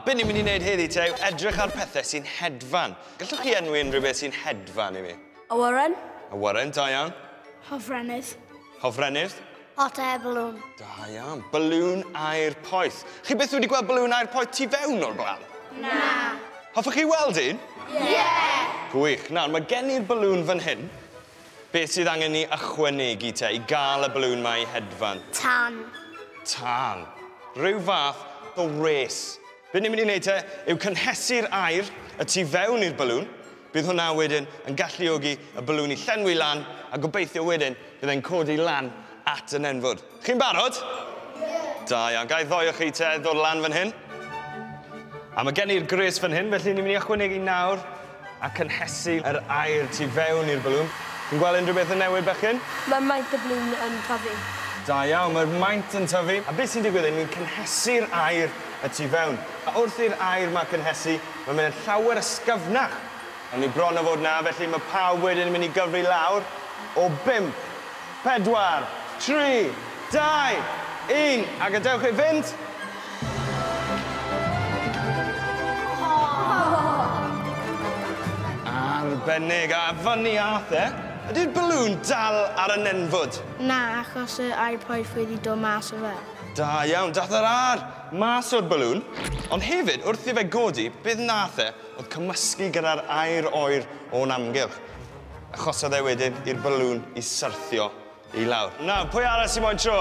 be ni'n mynd i wneud heddi te yw edrych ar pethau sy'n hedfan. Gallwch chi enwi unrhyw beth sy'n hedfan i mi? Awyren. Awyren, da iawn. Hofrennydd. Hofrennydd? Hot air balloon. Da iawn. Balŵn aer poeth. Chi beth wedi gweld balŵn aer poeth tu fewn o'r blaen? Na. Hoffech chi weld un? Ie. Gwych. Nawr, mae gen i'r balŵn fan hyn. Beth sydd angen ni ychwanegu te i gael y balŵn mae i hedfan? Tan. Tân. Rhyw fath o res. Be ni'n mynd i wneud te yw cynhesu'r aer y tu fewn i'r balŵn. Bydd hwnna wedyn yn galluogi y balŵn i llenwi lan a gobeithio wedyn bydd e'n codi lan at y nenfwd. Chi'n barod? Ie. Da iawn. Gai ddoi o chi te ddod lan fan hyn. A mae gen i'r gres fan hyn, felly ni'n mynd i ychwanegu nawr a cynhesu yr aer tu fewn i'r balŵn. Chi'n gweld unrhyw beth yn newid bechyn? Mae maint y balloon yn tyfu. Da iawn, mae'r maint yn tyfu. A beth sy'n digwydd ni'n cynhesu'r aer y tu fewn. A wrth i'r aer mae cynhesu, mae'n mynd yn llawer ysgyfnach. A ni bron o fod na, felly mae pawb wedyn yn mynd i gyfri lawr o 5, 4, 3, 2, 1. A gadewch chi fynd. Arbennig, a fyny ath e. Ydy'r balŵn dal ar y nenfwd? Na, achos y air poeth wedi dod mas o fe. Da iawn, dath yr ar mas o'r balŵn. Ond hefyd, wrth i fe godi, bydd nath e oedd cymysgu gyda'r aer oer o'n amgylch. Achosodd e wedyn i'r balŵn i syrthio i lawr. Nawr, pwy arall sy'n moyn tro?